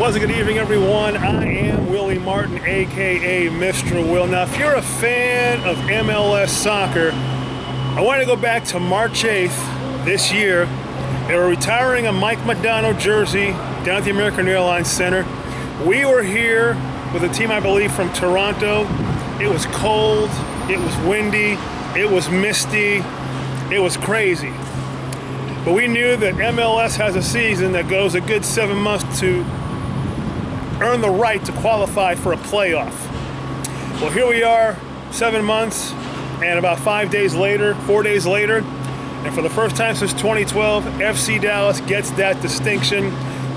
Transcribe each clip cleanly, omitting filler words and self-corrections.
Pleasant good evening, everyone. I am Willie Martin, aka Mr. Will. Now, if you're a fan of MLS soccer, I want to go back to March 8th this year. They were retiring a Mike Modano jersey down at the American Airlines Center. We were here with a team, I believe, from Toronto. It was cold, it was windy, it was misty, it was crazy. But we knew that MLS has a season that goes a good 7 months to earn the right to qualify for a playoff. Well, here we are, 7 months, and about 4 days later, and for the first time since 2012, FC Dallas gets that distinction.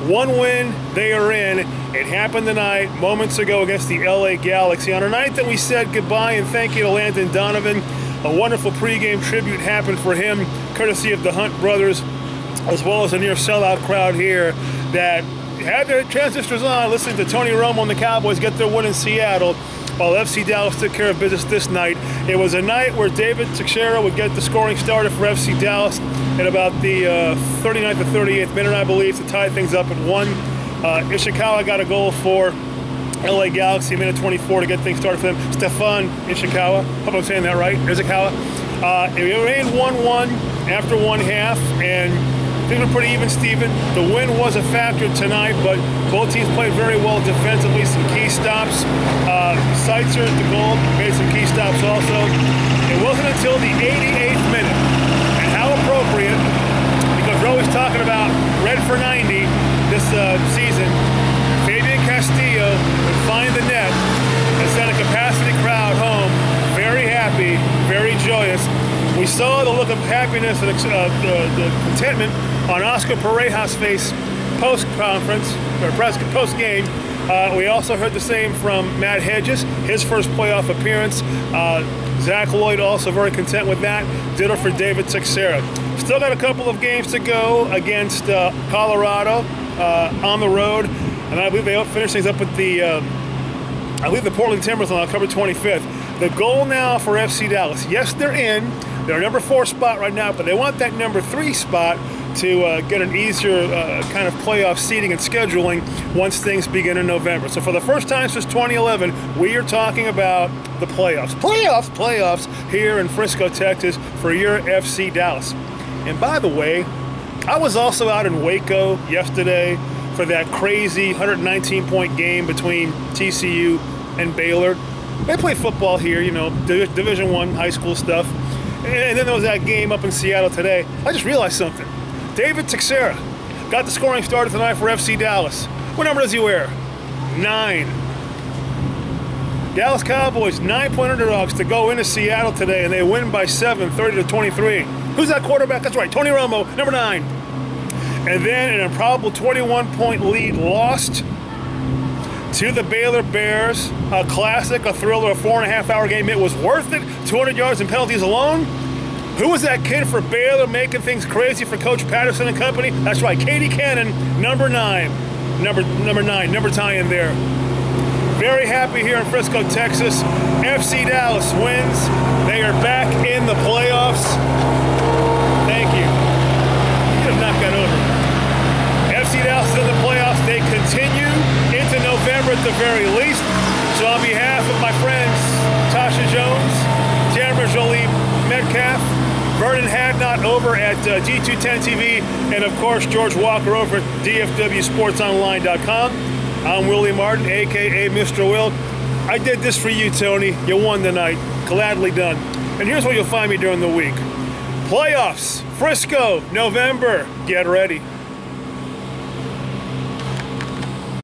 One win, they are in. It happened tonight, moments ago, against the LA Galaxy. On a night that we said goodbye and thank you to Landon Donovan, a wonderful pregame tribute happened for him, courtesy of the Hunt brothers, as well as a near sellout crowd here that had their transistors on, listening to Tony Romo and the Cowboys get their win in Seattle, while FC Dallas took care of business this night. It was a night where David Texeira would get the scoring started for FC Dallas at about the 39th or 38th minute, I believe, to tie things up at 1. Ishikawa got a goal for LA Galaxy, minute 24 to get things started for them. Stefan Ishikawa, hope I'm saying that right, Ishikawa. It remained 1-1 after one half, and things were pretty even, Steven. The win was a factor tonight, but both teams played very well defensively. Some key stops. Seitzer at the goal made some key stops also. It wasn't until the 88th minute, and how appropriate, because we're always talking about red for 90 this season. Fabian Castillo would find the net and send a capacity crowd home. Very happy, very joyous. We saw the look of happiness and the contentment on Oscar Pareja's face post-conference, or post-game. We also heard the same from Matt Hedges, his first playoff appearance. Zach Lloyd also very content with that. Ditto for David Texeira. Still got a couple of games to go against Colorado on the road, and I believe they finish things up with the Portland Timbers on October 25th. The goal now for FC Dallas, yes, they're in. They're number 4 spot right now, but they want that number 3 spot to get an easier kind of playoff seeding and scheduling once things begin in November. So for the first time since 2011, we are talking about the playoffs. Playoffs here in Frisco, Texas for your FC Dallas. And by the way, I was also out in Waco yesterday for that crazy 119-point game between TCU and Baylor. They play football here, you know, Division I high school stuff. And then there was that game up in Seattle today. I just realized something. David Texeira got the scoring started tonight for FC Dallas. What number does he wear? 9. Dallas Cowboys, 9-point underdogs to go into Seattle today, and they win by 7, 30-23. Who's that quarterback? That's right, Tony Romo, number 9. And then an improbable 21-point lead lost to the Baylor Bears. A classic, a thriller, a 4.5-hour game. It was worth it. 200 yards and penalties alone. Who was that kid for Baylor making things crazy for Coach Patterson and company? That's right, Katie Cannon, number 9. Number tie-in there. Very happy here in Frisco, Texas. FC Dallas wins. They are back in the playoffs. Thank you. You have not got over it. FC Dallas is in the playoffs. They continue into November at the very least. So on behalf of my friends Tasha Jones, Tamara Jolie Metcalf, Vernon Hadnot over at G210 TV, and of course George Walker over at DFWSportsOnline.com. I'm Willie Martin, aka Mr. Will. I did this for you, Tony. You won tonight. Gladly done. And here's where you'll find me during the week. Playoffs, Frisco, November. Get ready.